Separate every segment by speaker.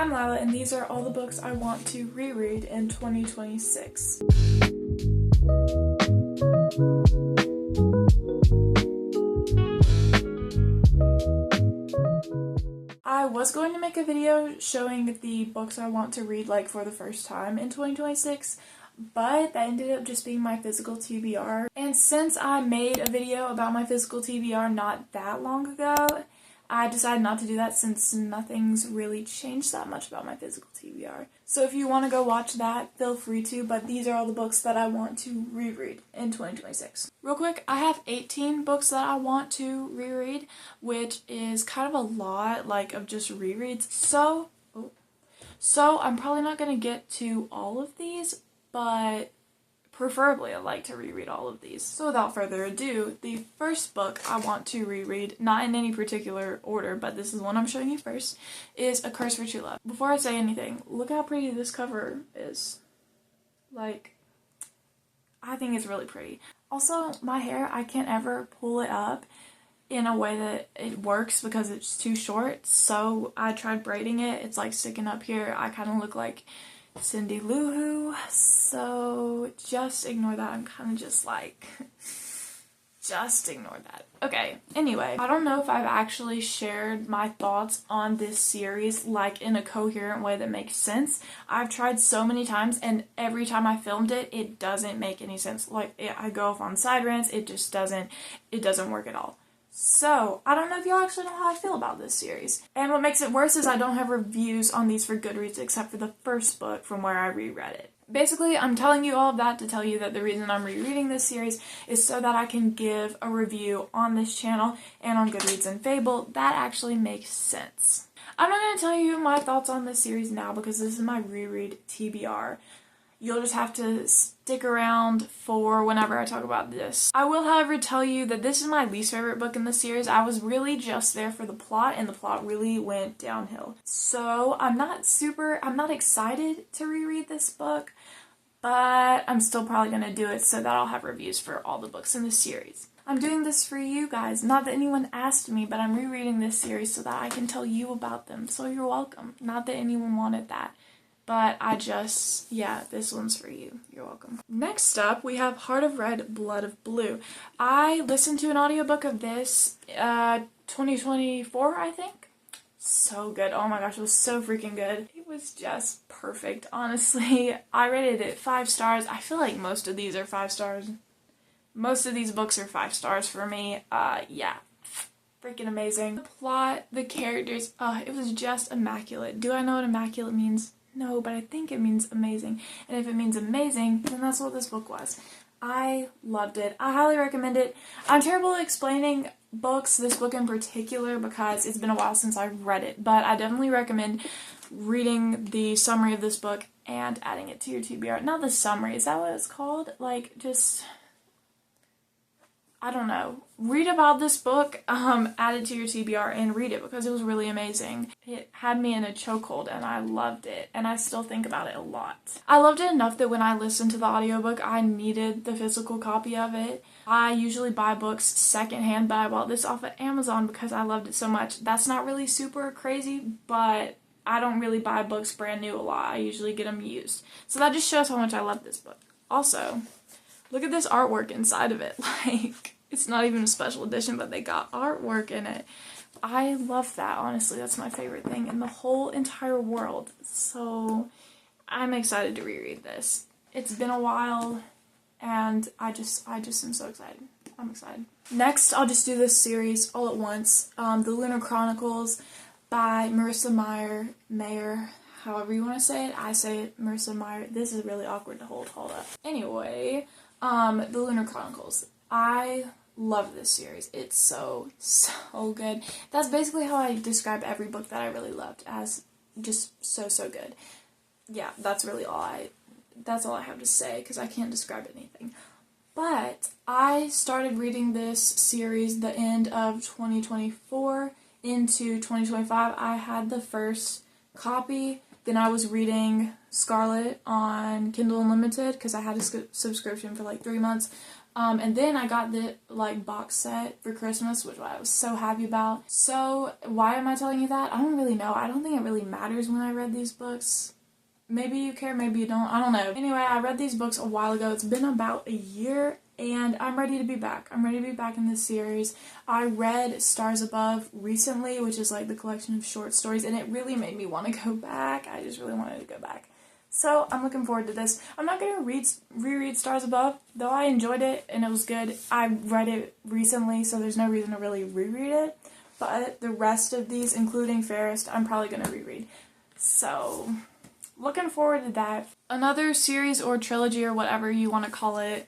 Speaker 1: I'm Lila, and these are all the books I want to reread in 2026. I was going to make a video showing the books I want to read like for the first time in 2026, but that ended up just being my physical TBR. And since I made a video about my physical TBR not that long ago, I decided not to do that since nothing's really changed that much about my physical TBR. So if you want to go watch that, feel free to, but these are all the books that I want to reread in 2026. Real quick, I have 18 books that I want to reread, which is kind of a lot, like, of just rereads. So I'm probably not going to get to all of these, but preferably I'd like to reread all of these. So without further ado, the first book I want to reread, not in any particular order, but this is the one I'm showing you first, is A Curse for True Love. Before I say anything, look how pretty this cover is. Like, I think it's really pretty. Also, my hair, I can't ever pull it up in a way that it works because it's too short, so I tried braiding it. It's like sticking up here. I kind of look like Cindy Lou Who, so just ignore that. I'm kind of just like, just ignore that. Okay, anyway, I don't know if I've actually shared my thoughts on this series like in a coherent way that makes sense. I've tried so many times, and every time I filmed it, it doesn't make any sense. Like, I go off on side rants, it doesn't work at all. So, I don't know if y'all actually know how I feel about this series. And what makes it worse is I don't have reviews on these for Goodreads except for the first book from where I reread it. Basically, I'm telling you all of that to tell you that the reason I'm rereading this series is so that I can give a review on this channel and on Goodreads and Fable that actually makes sense. I'm not going to tell you my thoughts on this series now because this is my reread TBR. You'll just have to stick around for whenever I talk about this. I will, however, tell you that this is my least favorite book in the series. I was really just there for the plot, and the plot really went downhill. So I'm not excited to reread this book, but I'm still probably going to do it so that I'll have reviews for all the books in the series. I'm doing this for you guys. Not that anyone asked me, but I'm rereading this series so that I can tell you about them. So you're welcome. Not that anyone wanted that. But this one's for you. You're welcome. Next up, we have Heart of Red, Blood of Blue. I listened to an audiobook of this 2024, I think. So good. Oh my gosh, it was so freaking good. It was just perfect, honestly. I rated it 5 stars. I feel like most of these are 5 stars. Most of these books are 5 stars for me. Yeah. Freaking amazing. The plot, the characters, it was just immaculate. Do I know what immaculate means? No, but I think it means amazing. And if it means amazing, then that's what this book was. I loved it. I highly recommend it. I'm terrible at explaining books, this book in particular, because it's been a while since I've read it. But I definitely recommend reading the summary of this book and adding it to your TBR. Not the summary, is that what it's called? Like, just, I don't know. Read about this book, add it to your TBR and read it because it was really amazing. It had me in a chokehold and I loved it, and I still think about it a lot. I loved it enough that when I listened to the audiobook, I needed the physical copy of it. I usually buy books secondhand, but I bought this off of Amazon because I loved it so much. That's not really super crazy, but I don't really buy books brand new a lot. I usually get them used. So that just shows how much I love this book. Also, look at this artwork inside of it. Like, it's not even a special edition, but they got artwork in it. I love that, honestly. That's my favorite thing in the whole entire world. So I'm excited to reread this. It's been a while, and I just am so excited. I'm excited. Next, I'll just do this series all at once. The Lunar Chronicles by Marissa Mayer, however you want to say it. I say it Marissa Mayer. This is really awkward to hold up. Anyway, the Lunar Chronicles. I love this series. It's so good. That's basically how I describe every book that I really loved, as just so good. Yeah, that's really all I have to say because I can't describe anything. But I started reading this series the end of 2024 into 2025. I had the first copy, then I was reading Scarlet on Kindle Unlimited because I had a subscription for like 3 months. And then I got the like box set for Christmas, which I was so happy about. So why am I telling you that? I don't really know. I don't think it really matters when I read these books. Maybe you care, maybe you don't. I don't know. Anyway, I read these books a while ago. It's been about a year, and I'm ready to be back. I'm ready to be back in this series. I read Stars Above recently, which is like the collection of short stories, and it really made me want to go back. I just really wanted to go back. So I'm looking forward to this. I'm not going to reread Stars Above, though I enjoyed it and it was good. I read it recently, so there's no reason to really reread it. But the rest of these, including Fairest, I'm probably going to reread. So looking forward to that. Another series or trilogy or whatever you want to call it,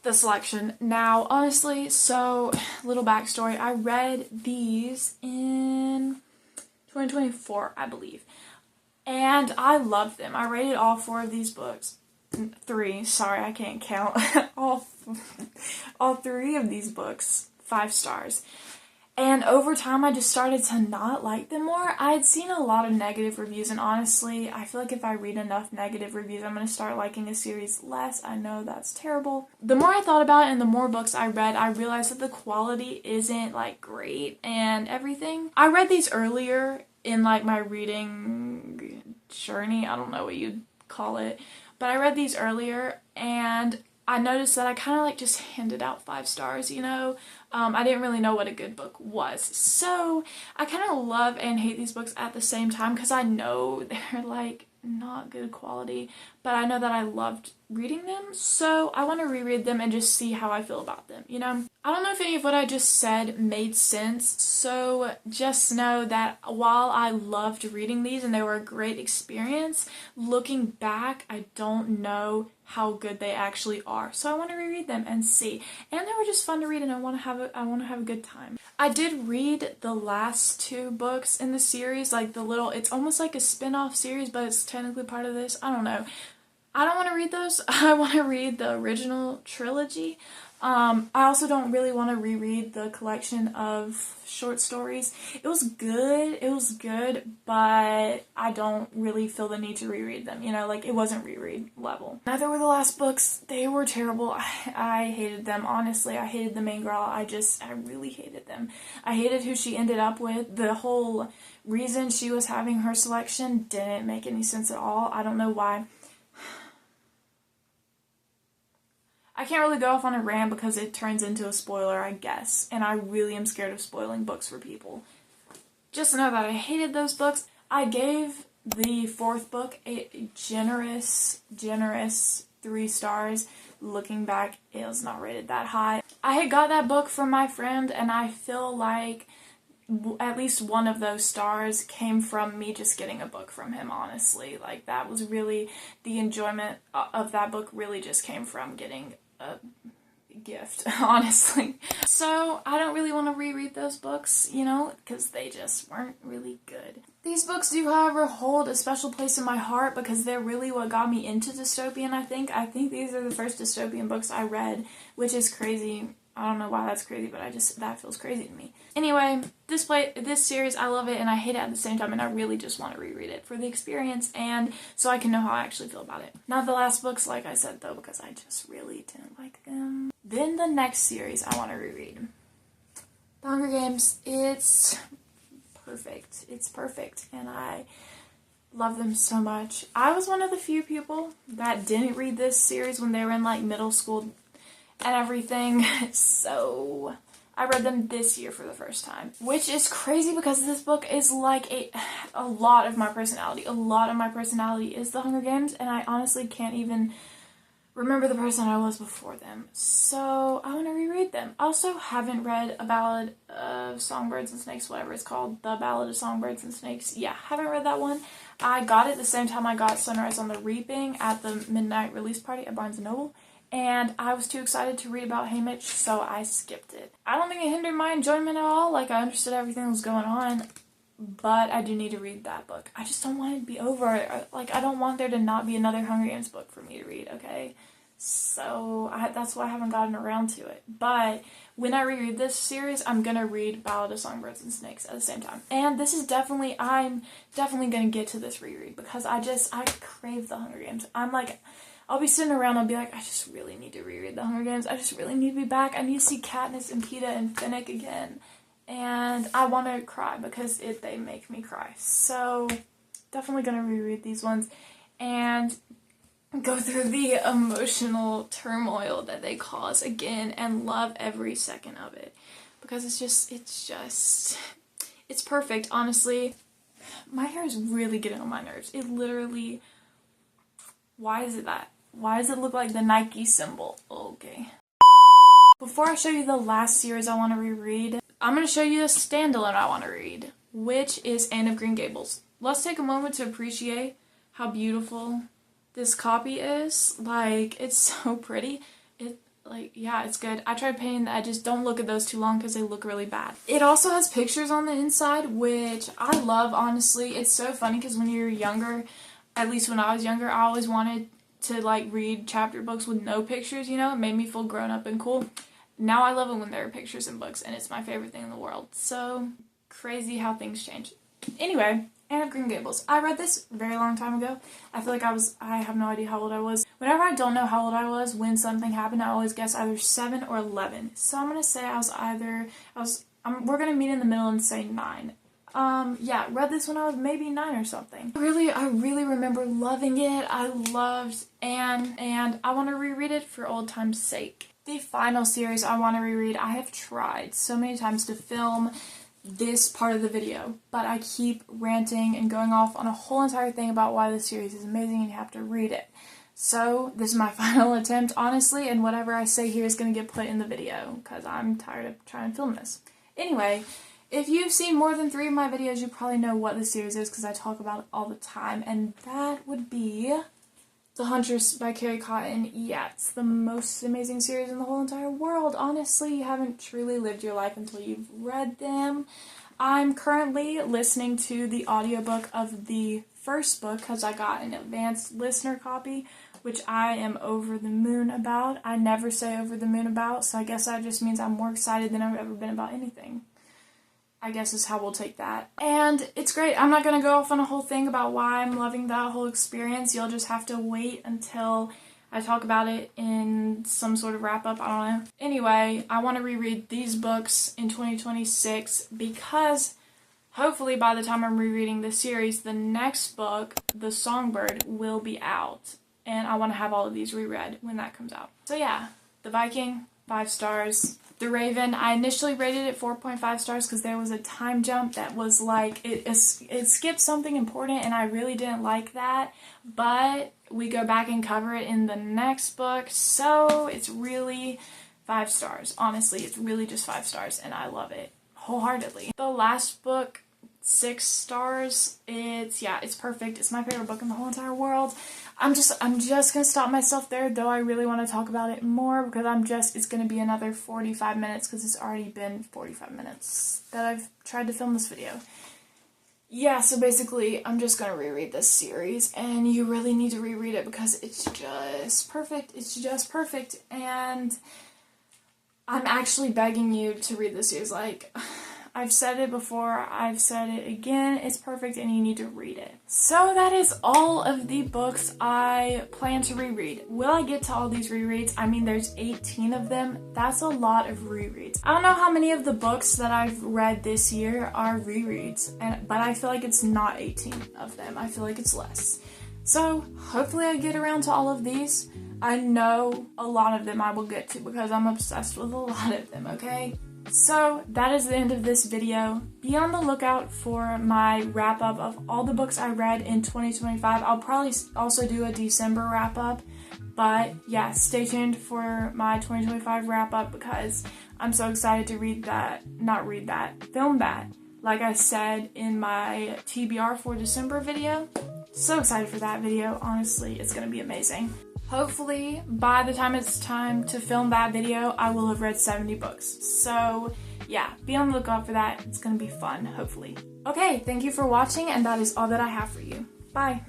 Speaker 1: the selection. Now, honestly, so little backstory. I read these in 2024, I believe. And I loved them. I rated all 4 of these books. 3, sorry, I can't count. all 3 of these books, 5 stars. And over time, I just started to not like them more. I had seen a lot of negative reviews, and honestly, I feel like if I read enough negative reviews, I'm going to start liking a series less. I know that's terrible. The more I thought about it and the more books I read, I realized that the quality isn't, like, great and everything. I read these earlier in, like, my reading journey. I don't know what you'd call it. But I read these earlier, and I noticed that I kind of, like, just handed out 5 stars, you know? I didn't really know what a good book was. So I kind of love and hate these books at the same time because I know they're, like, not good quality, but I know that I loved reading them, so I want to reread them and just see how I feel about them, you know? I don't know if any of what I just said made sense, so just know that while I loved reading these and they were a great experience, looking back, I don't know how good they actually are, so I want to reread them and see. And they were just fun to read, and I want to have a good time. I did read the last 2 books in the series, like it's almost like a spin-off series, but it's technically part of this. I don't know. I don't want to read those. I want to read the original trilogy. I also don't really want to reread the collection of short stories. It was good, but I don't really feel the need to reread them, you know, like it wasn't reread level. Neither were the last books. They were terrible. I hated them, honestly. I hated the main girl. I really hated them. I hated who she ended up with. The whole reason she was having her selection didn't make any sense at all. I don't know why. I can't really go off on a rant because it turns into a spoiler, I guess, and I really am scared of spoiling books for people. Just know that I hated those books. I gave the 4th book a generous 3 stars. Looking back, it was not rated that high. I had got that book from my friend, and I feel like at least one of those stars came from me just getting a book from him, honestly. Like, that was really, the enjoyment of that book really just came from getting a gift, honestly. So I don't really want to reread those books, you know, because they just weren't really good. These books do, however, hold a special place in my heart because they're really what got me into dystopian, I think. I think these are the first dystopian books I read, which is crazy. I don't know why that's crazy, but that feels crazy to me. Anyway, this series, I love it and I hate it at the same time, and I really just want to reread it for the experience and so I can know how I actually feel about it. Not the last books, like I said, though, because I just really didn't like them. Then the next series I want to reread. The Hunger Games. It's perfect. It's perfect, and I love them so much. I was one of the few people that didn't read this series when they were in, like, middle school and everything, so I read them this year for the first time, which is crazy because this book is like a lot of my personality. A lot of my personality is the Hunger Games, and I honestly can't even remember the person I was before them, so I want to reread them. I also haven't read A Ballad of Songbirds and Snakes, whatever it's called, The Ballad of Songbirds and Snakes. Yeah, haven't read that one. I got it the same time I got Sunrise on the Reaping at the midnight release party at Barnes & Noble. And I was too excited to read about Haymitch, so I skipped it. I don't think it hindered my enjoyment at all. Like, I understood everything that was going on, but I do need to read that book. I just don't want it to be over. Like, I don't want there to not be another Hunger Games book for me to read, okay? So, that's why I haven't gotten around to it. But when I reread this series, I'm gonna read Ballad of Songbirds and Snakes at the same time. And this is I'm definitely gonna get to this reread because I crave the Hunger Games. I'll be sitting around, I'll be like, I just really need to reread The Hunger Games. I just really need to be back. I need to see Katniss and Peeta and Finnick again. And I want to cry because they make me cry. So definitely going to reread these ones and go through the emotional turmoil that they cause again and love every second of it. Because it's perfect, honestly. My hair is really getting on my nerves. It literally, why is it that? Why does it look like the Nike symbol? Okay. Before I show you the last series I want to reread, I'm going to show you a standalone I want to read, which is Anne of Green Gables. Let's take a moment to appreciate how beautiful this copy is. Like, it's so pretty. Yeah, it's good. I tried painting the edges. Don't look at those too long because they look really bad. It also has pictures on the inside, which I love, honestly. It's so funny because when you're younger, at least when I was younger, I always wanted to, like, read chapter books with no pictures, you know? It made me feel grown up and cool. Now I love it when there are pictures in books, and it's my favorite thing in the world. So, crazy how things change. Anyway, Anne of Green Gables. I read this a very long time ago. I feel like I have no idea how old I was. Whenever I don't know how old I was when something happened, I always guess either 7 or 11. So I'm going to say we're going to meet in the middle and say 9. Yeah, read this when I was maybe 9 or something. I really remember loving it. I loved Anne, and I want to reread it for old time's sake. The final series I want to reread, I have tried so many times to film this part of the video, but I keep ranting and going off on a whole entire thing about why this series is amazing and you have to read it. So this is my final attempt, honestly, and whatever I say here is going to get put in the video because I'm tired of trying to film this. Anyway, if you've seen more than 3 of my videos, you probably know what this series is because I talk about it all the time, and that would be The Huntress by Carrie Cotton. Yeah, it's the most amazing series in the whole entire world. Honestly, you haven't truly lived your life until you've read them. I'm currently listening to the audiobook of the first book because I got an advanced listener copy, which I am over the moon about. I never say over the moon about, so I guess that just means I'm more excited than I've ever been about anything. I guess is how we'll take that. And it's great. I'm not going to go off on a whole thing about why I'm loving that whole experience. You'll just have to wait until I talk about it in some sort of wrap-up. I don't know. Anyway, I want to reread these books in 2026 because hopefully by the time I'm rereading this series, the next book, The Songbird, will be out. And I want to have all of these reread when that comes out. So yeah, The Viking, 5 stars. The Raven, I initially rated it 4.5 stars because there was a time jump that was like, it skipped something important and I really didn't like that, but we go back and cover it in the next book, so it's really 5 stars. Honestly, it's really just 5 stars and I love it wholeheartedly. The last book, 6 stars. It's perfect. It's my favorite book in the whole entire world. I'm just gonna stop myself there, though I really want to talk about it more because it's gonna be another 45 minutes because it's already been 45 minutes that I've tried to film this video. Yeah, so basically I'm just gonna reread this series and you really need to reread it because it's just perfect. It's just perfect, and I'm actually begging you to read this series. Like, I've said it before, I've said it again, it's perfect and you need to read it. So that is all of the books I plan to reread. Will I get to all these rereads? I mean, there's 18 of them. That's a lot of rereads. I don't know how many of the books that I've read this year are rereads, but I feel like it's not 18 of them. I feel like it's less. So hopefully I get around to all of these. I know a lot of them I will get to because I'm obsessed with a lot of them, okay? So that is the end of this video. Be on the lookout for my wrap-up of all the books I read in 2025. I'll probably also do a December wrap-up, but yeah, stay tuned for my 2025 wrap-up because I'm so excited to film that. Like I said in my TBR for December video. So excited for that video, honestly, it's gonna be amazing. Hopefully, by the time it's time to film that video, I will have read 70 books. So, yeah, be on the lookout for that. It's gonna be fun, hopefully. Okay, thank you for watching, and that is all that I have for you. Bye!